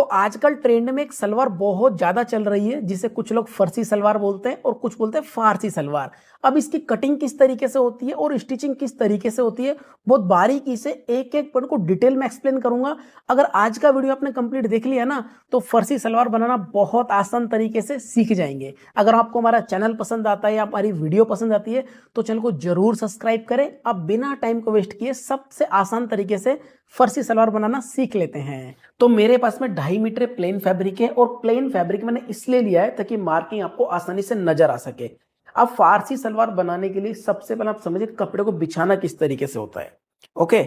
तो आजकल ट्रेंड में एक सलवार बहुत ज्यादा चल रही है जिसे कुछ लोग फर्सी सलवार बोलते हैं और कुछ बोलते हैं फारसी सलवार। अब इसकी कटिंग किस तरीके से होती है और स्टिचिंग किस तरीके से होती है बहुत बारीकी से एक एक पॉइंट को डिटेल में एक्सप्लेन करूंगा। अगर आज का वीडियो आपने कंप्लीट देख लिया ना तो फर्सी सलवार बनाना बहुत आसान तरीके से सीख जाएंगे। अगर आपको हमारा चैनल पसंद आता है या हमारी वीडियो पसंद आती है तो चैनल को जरूर सब्सक्राइब करें। अब बिना टाइम को वेस्ट किए सबसे आसान तरीके से फर्सी सलवार बनाना सीख लेते हैं। तो मेरे पास में 2.5 मीटर प्लेन फैब्रिक है और प्लेन फैब्रिक मैंने इसलिए लिया है ताकि मार्किंग आपको आसानी से नजर आ सके। अब फारसी सलवार बनाने के लिए सबसे पहले आप समझिए कपड़े को बिछाना किस तरीके से होता है। ओके,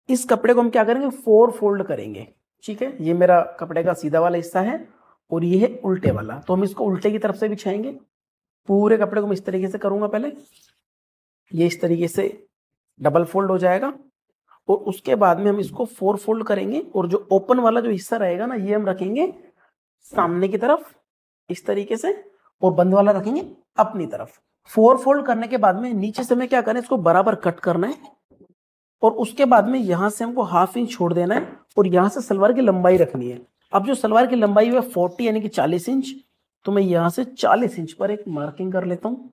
इस कपड़े को हम क्या करेंगे 4 फोल्ड करेंगे। ठीक है, ये मेरा कपड़े का सीधा वाला हिस्सा है और ये है उल्टे वाला, तो हम इसको उल्टे की तरफ से बिछाएंगे। पूरे कपड़े को मैं इस तरीके से करूंगा। पहले ये इस तरीके से डबल फोल्ड हो जाएगा और उसके बाद में हम इसको 4 फोल्ड करेंगे और जो ओपन वाला जो हिस्सा रहेगा ना ये हम रखेंगे सामने की तरफ इस तरीके से और बंद वाला रखेंगे अपनी तरफ। 4 फोल्ड करने के बाद में नीचे से हमें क्या करना है, इसको बराबर कट करना है और उसके बाद में यहां से हमको 1/2 इंच छोड़ देना है और यहां से सलवार की लंबाई रखनी है। अब जो सलवार की लंबाई है 40 यानी कि 40 इंच, तो मैं यहां से 40 इंच पर एक मार्किंग कर लेता हूं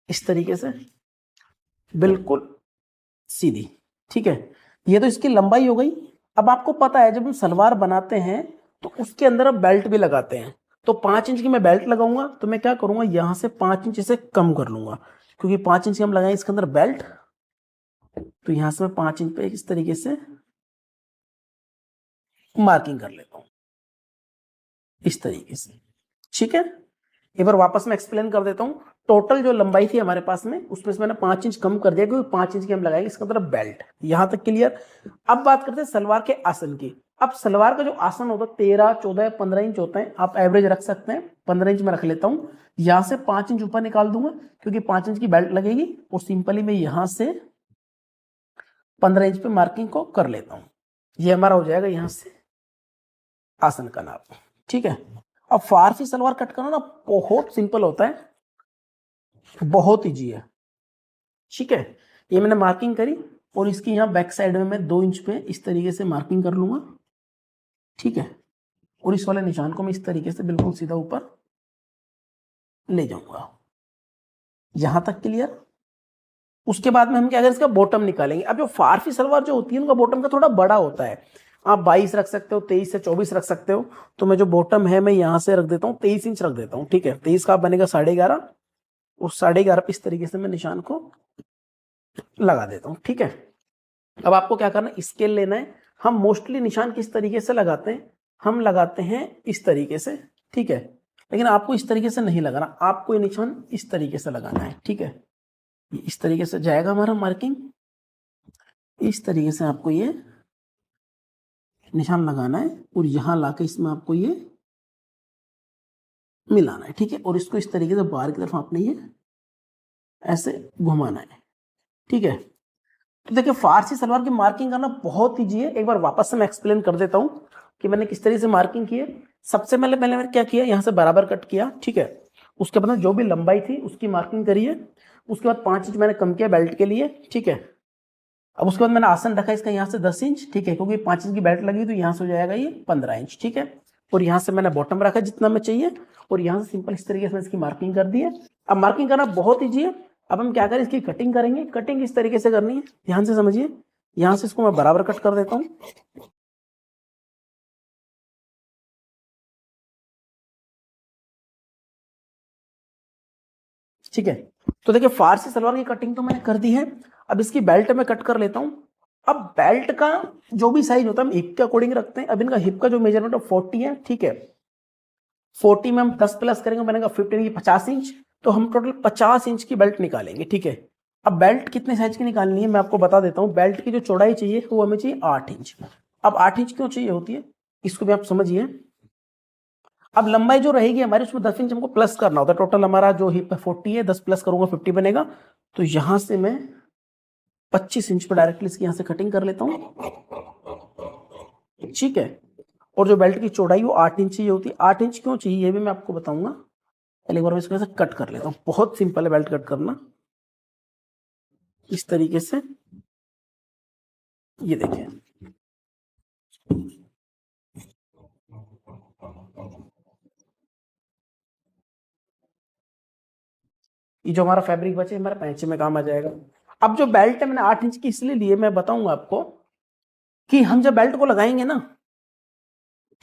इस तरीके से, बिल्कुल सीधी। ठीक है, ये तो इसकी लंबाई हो गई। अब आपको पता है जब हम सलवार बनाते हैं तो उसके अंदर हम बेल्ट भी लगाते हैं, तो 5 इंच की मैं बेल्ट लगाऊंगा। तो मैं क्या करूंगा यहां से 5 इंच से कम कर लूंगा क्योंकि 5 इंच हम लगाए इसके अंदर बेल्ट, तो यहां से मैं 5 इंच पे इस तरीके से मार्किंग कर लेता हूं इस तरीके से। ठीक है, एक बार वापस में एक्सप्लेन कर देता हूं। टोटल जो लंबाई थी हमारे पास में उसमें से मैंने 5 इंच कम कर दिया क्योंकि 5 इंच की हम लगाएंगे इसका मतलब बेल्ट। यहां तक क्लियर। अब बात करते हैं सलवार के आसन की। अब सलवार का जो आसन होता है 13, 14, 15 इंच होता है, आप एवरेज रख सकते हैं। 15 इंच में रख लेता हूं। यहां से 5 इंच ऊपर निकाल दूंगा क्योंकि 5 इंच की बेल्ट लगेगी और सिंपली मैं यहां से 15 इंच पे मार्किंग को कर लेता हूं। ये हमारा हो जाएगा यहां से आसन का नाप। ठीक है, अब फारसी सलवार कट करना ना बहुत सिंपल होता है, बहुत ईजी है। ठीक है, ये मैंने मार्किंग करी और इसकी यहां बैक साइड में मैं 2 इंच पे इस तरीके से मार्किंग कर लूंगा। ठीक है, और इस वाले निशान को मैं इस तरीके से बिल्कुल सीधा ऊपर ले जाऊंगा। यहां तक क्लियर। उसके बाद में हम क्या करें इसका बॉटम निकालेंगे। अब जो फारसी सलवार जो होती है उनका बॉटम का थोड़ा बड़ा होता है, आप 22 रख सकते हो, 23 से 24 रख सकते हो। तो मैं जो बॉटम है मैं यहां से रख देता हूँ 23 इंच रख देता हूँ। ठीक है, 23 का बनेगा 11.5, उस 11.5 पे इस तरीके से मैं निशान को लगा देता हूँ। ठीक है, अब आपको क्या करना है स्केल लेना है। हम मोस्टली निशान किस तरीके से लगाते हैं, हम लगाते हैं इस तरीके से। ठीक है, लेकिन आपको इस तरीके से नहीं लगाना, आपको ये निशान इस तरीके से लगाना है। ठीक है, इस तरीके से जाएगा हमारा मार्किंग, इस तरीके से आपको ये निशान लगाना है और यहां लाके इसमें आपको ये मिलाना है। ठीक है, और इसको इस तरीके से बाहर की तरफ आपने ये ऐसे घुमाना है। ठीक है, तो देखिए फारसी सलवार की मार्किंग करना बहुत ईजी है। एक बार वापस से मैं एक्सप्लेन कर देता हूं कि मैंने किस तरीके से मार्किंग की है। सबसे पहले मैंने क्या किया, यहां से बराबर कट किया। ठीक है, उसके बाद जो भी लंबाई थी उसकी मार्किंग करी है। उसके बाद 5 इंच मैंने कम किया बेल्ट के लिए। ठीक है, अब उसके बाद मैंने आसन रखा इसका यहाँ से 10 इंच। ठीक है, क्योंकि 5 इंच की बेल्ट लगी तो यहाँ से हो जाएगा ये 15 इंच। ठीक है, और यहाँ से मैंने बॉटम रखा जितना मैं चाहिए और यहाँ से सिंपल इस तरीके से इसकी मार्किंग कर दी है। अब मार्किंग करना बहुत ईजी है। अब हम क्या करें इसकी कटिंग करेंगे। कटिंग इस तरीके से करनी है, ध्यान से समझिए। यहाँ से इसको मैं बराबर कट कर देता हूँ। ठीक है, तो देखिए फारसी सलवार की कटिंग तो मैंने कर दी है। अब इसकी बेल्ट में कट कर लेता हूँ। अब बेल्ट का जो भी साइज होता है हम हिप के अकॉर्डिंग रखते हैं। अब इनका हिप का जो मेजरमेंट है 40 है। ठीक है, 40 में हम 10 प्लस करेंगे बनेगा 15 की 50 इंच, तो हम टोटल 50 इंच की बेल्ट निकालेंगे। ठीक है, अब बेल्ट कितने साइज की निकालनी है मैं आपको बता देता हूँ। बेल्ट की जो चौड़ाई चाहिए वो हमें चाहिए 8 इंच। अब 8 इंच क्यों चाहिए होती है इसको भी आप समझिए। अब लंबाई जो रहेगी हमारी उसमें 10 इंच हमको प्लस करना होता है। टोटल हमारा जो हिप है 40 है, 10 प्लस करूंगा 50 बनेगा। तो यहां से मैं 25 इंच पर डायरेक्टली इसकी यहां से कटिंग कर लेता हूं। ठीक है, और जो बेल्ट की चौड़ाई वो 8 इंच ही होती है। 8 इंच क्यों चाहिए ये भी मैं आपको बताऊंगा। पहले एक बार मैं इसको ऐसे कट कर लेता हूँ। बहुत सिंपल है बेल्ट कट करना, इस तरीके से। ये देखिए ये जो हमारा फैब्रिक बचे हमारे पैंचे में काम आ जाएगा। अब जो बेल्ट है मैंने 8 इंच की इसलिए लिए, मैं बताऊंगा आपको कि हम जब बेल्ट को लगाएंगे ना,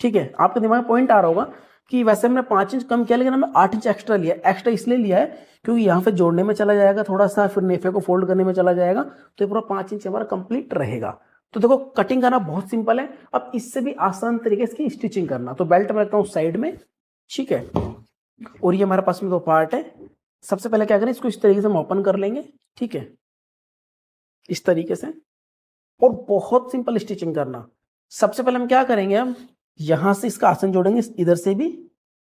ठीक है, आपके दिमाग में पॉइंट आ रहा होगा कि वैसे हमने 5 इंच कम किया लेकिन हमने 8 इंच एक्स्ट्रा लिया। एक्स्ट्रा इसलिए लिया है क्योंकि यहाँ पे जोड़ने में चला जाएगा थोड़ा सा, फिर नेफे को फोल्ड करने में चला जाएगा, तो ये पूरा 5 इंच हमारा कंप्लीट रहेगा। तो देखो कटिंग करना बहुत सिंपल है। अब इससे भी आसान तरीके से इसकी स्टिचिंग करना, तो बेल्ट में रखता हूँ साइड में, ठीक है, और ये हमारे पास में दो पार्ट है। सबसे पहले क्या करें, इसको इस तरीके से हम ओपन कर लेंगे, ठीक है, इस तरीके से, और बहुत सिंपल स्टिचिंग करना। सबसे पहले हम क्या करेंगे, हम यहां से इसका आसन जोड़ेंगे, इधर से भी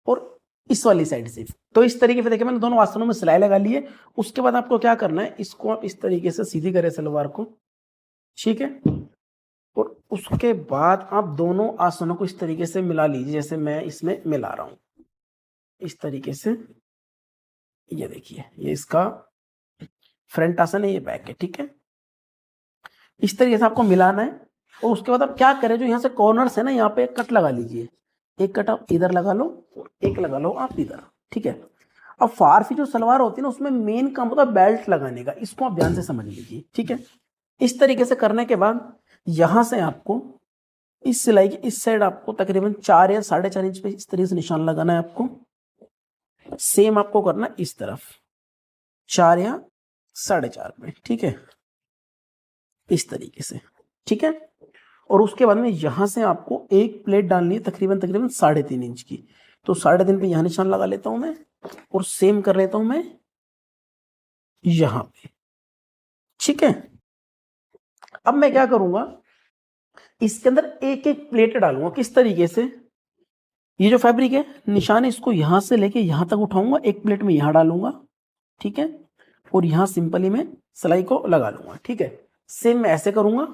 और इस वाली साइड से। तो इस तरीके से देखिए मैंने दोनों आसनों में सिलाई लगा ली है। उसके बाद आपको क्या करना है, इसको आप इस तरीके से सीधी करें सलवार को, ठीक है, और उसके बाद आप दोनों आसनों को इस तरीके से मिला लीजिए, जैसे मैं इसमें मिला रहा हूं इस तरीके से। ये देखिए ये इसका फ्रंट आसन है, ये बैक है, ठीक है। इस तरीके से आपको मिलाना है और उसके बाद आप क्या करें, जो यहाँ से कॉर्नर्स है ना, यहाँ पे कट लगा लीजिए। एक कट आप इधर लगा लो और एक लगा लो आप इधर, ठीक है। अब फारसी जो सलवार होती है ना, उसमें मेन काम होता है बेल्ट लगाने का, इसको आप ध्यान से समझ लीजिए, ठीक है। इस तरीके से करने के बाद यहां से आपको इस सिलाई की इस साइड आपको तकरीबन 4 या 4.5 इंच पे इस तरीके से निशान लगाना है आपको। सेम आपको करना इस तरफ 4 या 4.5 पे, ठीक है, इस तरीके से, ठीक है। और उसके बाद में यहां से आपको एक प्लेट डालनी है तकरीबन 3.5 इंच की, तो 3.5 पे यहां निशान लगा लेता हूं मैं, और सेम कर लेता हूं मैं यहां पे, ठीक है। अब मैं क्या करूंगा, इसके अंदर एक एक प्लेट डालूंगा। किस तरीके से, ये जो फैब्रिक है निशान है, इसको यहां से लेके यहां तक उठाऊंगा, एक प्लेट में यहां डालूंगा, ठीक है, और यहां सिंपली मैं सिलाई को लगा लूंगा, ठीक है। सेम मैं ऐसे करूंगा,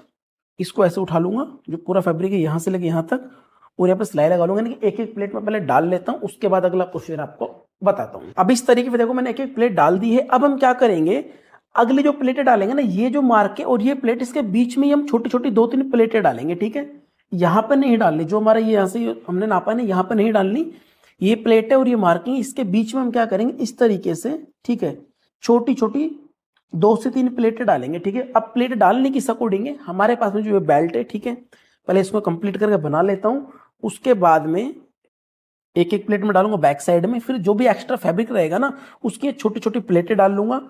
इसको ऐसे उठा लूंगा, जो पूरा फैब्रिक है यहां से लेके यहां तक, और यहाँ पे सिलाई लगा लूंगा। यानी कि एक एक प्लेट में पहले डाल लेता हूं, उसके बाद अगला प्रोसीजर आपको बताता हूं। अब इस तरीके से देखो मैंने एक एक प्लेट डाल दी है। अब हम क्या करेंगे, अगली जो प्लेटें डालेंगे ना, ये जो मार्क है और ये प्लेट, इसके बीच में ही हम छोटी छोटी 2-3 प्लेटें डालेंगे, ठीक है। यहाँ पे नहीं डालनी, जो हमारा ये यहाँ से हमने नापा नहीं, यहाँ पे नहीं डालनी। ये प्लेट है और ये मार्किंग, इसके बीच में हम क्या करेंगे इस तरीके से, ठीक है, छोटी छोटी 2 से 3 प्लेटें डालेंगे, ठीक है। अब प्लेट डालने की अकॉर्डिंग है हमारे पास में जो ये बेल्ट है, ठीक है, पहले इसको कंप्लीट करके बना लेता हूं। उसके बाद में एक एक प्लेट में डालूंगा बैक साइड में, फिर जो भी एक्स्ट्रा फैब्रिक रहेगा ना, उसकी छोटी छोटी प्लेटें डाल लूंगा।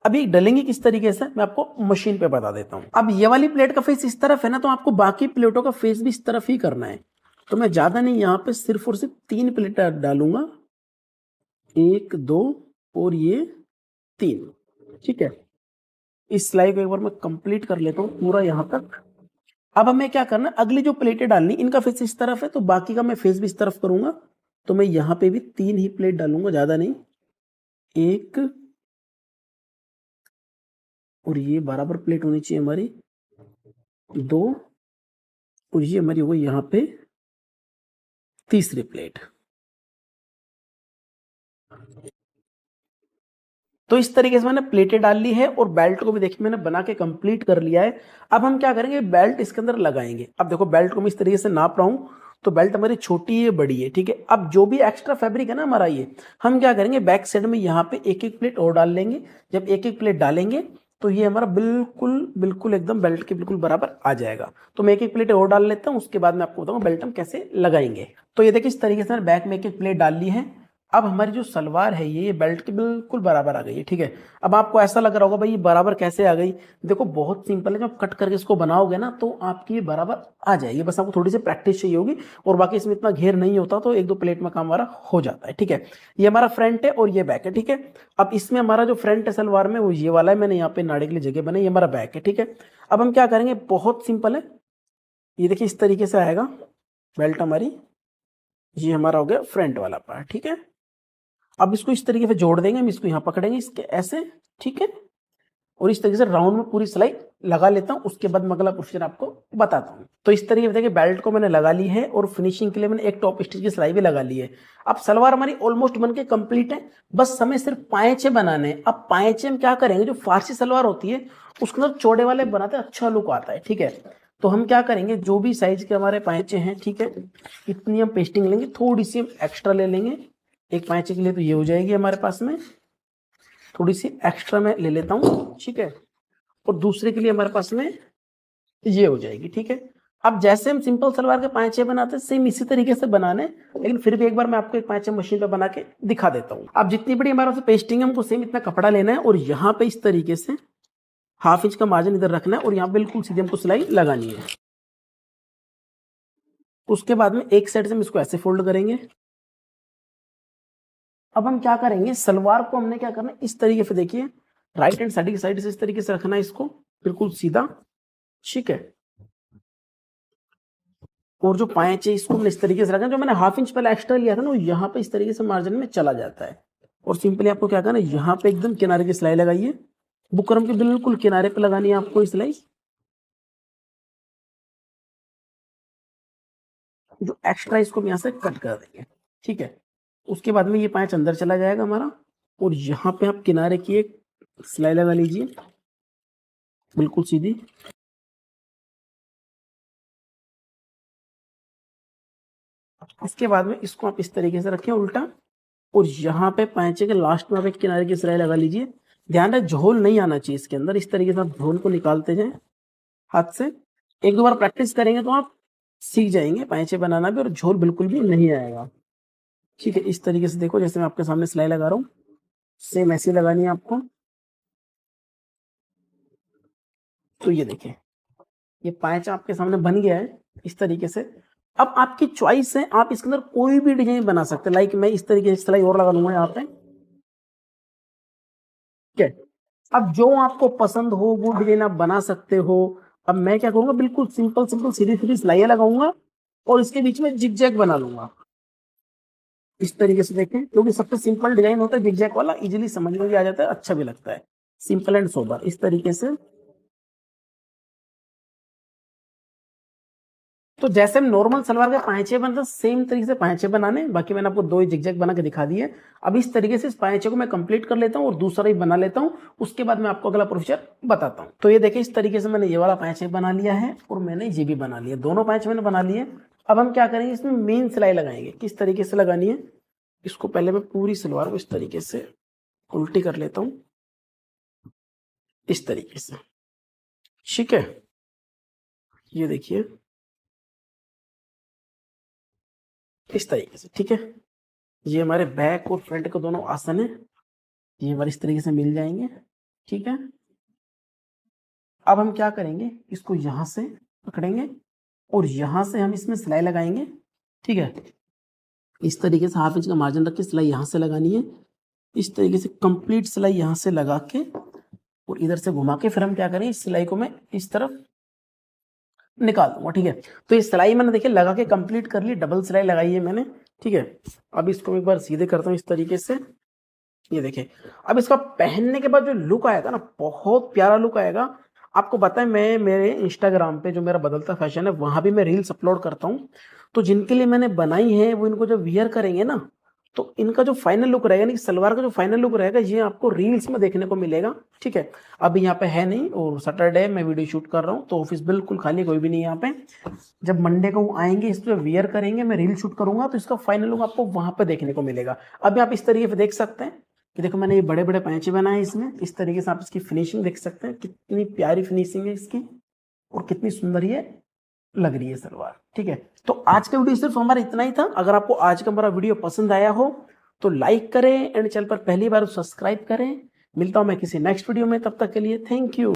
अभी डलेंगी किस तरीके से मैं आपको मशीन पे बता देता हूं। अब ये वाली प्लेट का फेस इस तरफ है ना, तो आपको बाकी प्लेटों का फेस भी इस तरफ ही करना है। तो मैं ज्यादा नहीं, यहाँ पे सिर्फ और सिर्फ 3 प्लेटें डालूंगा, 1 2 और ये 3, ठीक है। इस सिलाई को एक बार मैं कंप्लीट कर लेता हूँ पूरा यहां तक। अब हमें क्या करना है, अगली जो प्लेटें डालनी, इनका फेस इस तरफ है तो बाकी का मैं फेस भी इस तरफ करूंगा। तो मैं यहां पे भी 3 ही प्लेट डालूंगा, ज्यादा नहीं, 1, और ये बराबर प्लेट होनी चाहिए हमारी, 2, और ये हमारी हो गई यहां पे तीसरी प्लेट। तो इस तरीके से मैंने प्लेटें डाल ली है और बेल्ट को भी देखिए मैंने बना के कंप्लीट कर लिया है। अब हम क्या करेंगे, बेल्ट इसके अंदर लगाएंगे। अब देखो बेल्ट को मैं इस तरीके से नाप रहा हूं, तो बेल्ट हमारी छोटी है बड़ी है, ठीक है। अब जो भी एक्स्ट्रा फैब्रिक है ना हमारा, ये हम क्या करेंगे बैक साइड में यहाँ पे एक एक प्लेट और डाल लेंगे। जब एक एक प्लेट डालेंगे तो ये हमारा बिल्कुल बिल्कुल एकदम बेल्ट के बिल्कुल बराबर आ जाएगा। तो मैं एक एक प्लेट और डाल लेता हूँ, उसके बाद मैं आपको बताऊंगा बेल्ट हम कैसे लगाएंगे। तो ये देखिए इस तरीके से मैंने बैक में एक एक प्लेट डाल ली है। अब हमारी जो सलवार है ये बेल्ट के बिल्कुल बराबर आ गई है, ठीक है। अब आपको ऐसा लग रहा होगा भाई ये बराबर कैसे आ गई, देखो बहुत सिंपल है, जब कट करके इसको बनाओगे ना तो आपकी ये बराबर आ जाएगी। बस आपको थोड़ी सी प्रैक्टिस चाहिए होगी, और बाकी इसमें इतना घेर नहीं होता, तो 1-2 प्लेट में काम हमारा हो जाता है, ठीक है। ये हमारा फ्रंट है और ये बैक है, ठीक है। अब इसमें हमारा जो फ्रंट है सलवार में वो ये वाला है, मैंने यहाँ पे नाड़े के लिए जगह बनाई, ये हमारा बैक है, ठीक है। अब हम क्या करेंगे, बहुत सिंपल है, ये देखिए इस तरीके से आएगा बेल्ट हमारी, ये हमारा हो गया फ्रंट वाला पार्ट, ठीक है। अब इसको इस तरीके से जोड़ देंगे, हम इसको यहाँ पकड़ेंगे इसके ऐसे, ठीक है, और इस तरीके से राउंड में पूरी सिलाई लगा लेता हूँ। उसके बाद अगला प्रोसीजर आपको बताता हूँ। तो इस तरीके से देखिए बेल्ट को मैंने लगा ली है और फिनिशिंग के लिए मैंने एक टॉप स्टिच की सिलाई भी लगा ली है। अब सलवार हमारी ऑलमोस्ट बनके कंप्लीट है, बस हमें सिर्फ पायचे बनाने हैं। अब पायचे हम क्या करेंगे, जो फारसी सलवार होती है उसके अंदर चौड़े वाले बनाते हैं, अच्छा लुक आता है, ठीक है। तो हम क्या करेंगे, जो भी साइज के हमारे पाइचे हैं, ठीक है, इतनी हम पेस्टिंग लेंगे, थोड़ी सी हम एक्स्ट्रा ले लेंगे। एक पाइचे के लिए तो ये हो जाएगी हमारे पास में, थोड़ी सी एक्स्ट्रा मैं ले लेता हूँ, ठीक है, और दूसरे के लिए हमारे पास में ये हो जाएगी, ठीक है। अब जैसे हम सिंपल सलवार के पाइचे बनाते हैं, सेम इसी तरीके से बनाने, लेकिन फिर भी एक बार मैं आपको एक पाइचे मशीन पे बना के दिखा देता हूँ। अब जितनी बड़ी हमारे पास पेस्टिंग है, हमको सेम इतना कपड़ा लेना है और यहाँ पे इस तरीके से ½ इंच का मार्जिन इधर रखना है और यहाँ बिल्कुल सीधे हमको सिलाई लगानी है। उसके बाद में एक साइड से हम इसको ऐसे फोल्ड करेंगे। अब हम क्या करेंगे, सलवार को हमने क्या करना है, इस तरीके से, देखिए राइट हैंड साइड की साइड से इस तरीके से रखना है इसको बिल्कुल सीधा, ठीक है। और जो पाइच है इसको हमने इस तरीके से रखना है, जो मैंने ½ इंच पहले एक्स्ट्रा लिया था ना, वो यहाँ पे इस तरीके से मार्जिन में चला जाता है। और सिंपली आपको क्या करना है, यहाँ पे एकदम किनारे की सिलाई लगाइए, बुकरम के बिल्कुल किनारे पे लगानी है आपको सिलाई, जो एक्स्ट्रा इसको यहाँ से कट कर देंगे, ठीक है। उसके बाद में ये पाइच अंदर चला जाएगा हमारा, और यहाँ पे आप किनारे की एक सिलाई लगा लीजिए बिल्कुल सीधी। इसके बाद में इसको आप इस तरीके से रखें उल्टा, और यहाँ पे पाइचे के लास्ट में आप एक किनारे की सिलाई लगा लीजिए। ध्यान रहे झोल नहीं आना चाहिए इसके अंदर, इस तरीके से आप झोल को निकालते जाएं हाथ से। एक दो बार प्रैक्टिस करेंगे तो आप सीख जाएंगे पाइचे बनाना भी, और झोल बिल्कुल भी नहीं आएगा, ठीक है। इस तरीके से देखो, जैसे मैं आपके सामने सिलाई लगा रहा हूँ, सेम ऐसी लगानी है आपको। तो ये देखिए, ये पाइचा आपके सामने बन गया है इस तरीके से। अब आपकी चॉइस है, आप इसके अंदर कोई भी डिजाइन बना सकते हैं। लाइक मैं इस तरीके से सिलाई और लगा लूंगा यहाँ पे, ठीक है। अब जो आपको पसंद हो वो डिजाइन आप बना सकते हो। अब मैं क्या करूंगा, बिल्कुल सिंपल सिंपल सीधी सीधी सिलाइयां लगाऊंगा और इसके बीच में जिग जैग बना लूंगा इस तरीके से, देखें, क्योंकि सबसे सिंपल डिजाइन होता है जिग जैग वाला, इजीली समझ में भी आ जाता है, अच्छा भी लगता है, सिंपल एंड सोबर इस तरीके से। तो जैसे हम नॉर्मल सलवार के पाइचे बनते हैं, सेम तरीके से पाइचे बनाने, बाकी मैंने आपको 2 ही जिगजैग बना के दिखा दिए। अब इस तरीके से इस पाइचे को मैं कंप्लीट कर लेता हूँ और दूसरा ही बना लेता हूँ, उसके बाद मैं आपको अगला प्रोसीजर बताता हूँ। तो ये देखिए, इस तरीके से मैंने ये वाला पाइचे बना लिया है और मैंने ये भी बना लिया, दोनों पाइचे मैंने बना लिए। अब हम क्या करेंगे, इसमें मेन सिलाई लगाएंगे। किस तरीके से लगानी है, इसको पहले मैं पूरी सलवार को इस तरीके से उल्टी कर लेता हूँ, इस तरीके से, ठीक है। ये देखिए इस तरीके से, ठीक है। ये हमारे बैक और फ्रंट के दोनों आसन है, ये हमारे इस तरीके से मिल जाएंगे, ठीक है। अब हम क्या करेंगे, इसको यहां से पकड़ेंगे और यहां से हम इसमें सिलाई लगाएंगे, ठीक है। इस तरीके से ½ इंच का मार्जिन रख के सिलाई यहां से लगानी है, इस तरीके से कंप्लीट सिलाई यहां से लगा के और इधर से घुमा के फिर हम क्या करें, इस सिलाई को मैं इस तरफ निकाल दूंगा, ठीक है। तो ये सिलाई मैंने देखिए लगा के कंप्लीट कर ली, डबल सिलाई लगाई है मैंने, ठीक है। अब इसको एक बार सीधे करता हूँ इस तरीके से, ये देखिए। अब इसका पहनने के बाद जो लुक आएगा ना, बहुत प्यारा लुक आएगा। आपको पता है, मैं मेरे इंस्टाग्राम पे जो मेरा बदलता फैशन है, वहां भी मैं रील्स अपलोड करता हूँ। तो जिनके लिए मैंने बनाई है, वो इनको जब वियर करेंगे ना, तो इनका जो फाइनल लुक रहेगा, सलवार का जो फाइनल लुक रहेगा, ये आपको रील्स में देखने को मिलेगा, ठीक है। अभी यहाँ पे है नहीं, और सैटरडे मैं वीडियो शूट कर रहा हूँ, तो ऑफिस बिल्कुल खाली, कोई भी नहीं यहाँ पे। जब मंडे को आएंगे, इस पे वियर करेंगे, मैं रील शूट करूंगा, तो इसका फाइनल लुक आपको वहां पे देखने को मिलेगा। अभी आप इस तरीके से देख सकते हैं कि देखो, मैंने ये बड़े बड़े पैंचे बनाए इसमें, इस तरीके से आप इसकी फिनिशिंग देख सकते हैं, कितनी प्यारी फिनिशिंग है इसकी और कितनी सुंदर ये लग रही है सलवार, ठीक है। तो आज का वीडियो सिर्फ हमारा इतना ही था। अगर आपको आज का हमारा वीडियो पसंद आया हो तो लाइक करें, एंड चैनल पर पहली बार सब्सक्राइब करें। मिलता हूं मैं किसी नेक्स्ट वीडियो में, तब तक के लिए थैंक यू।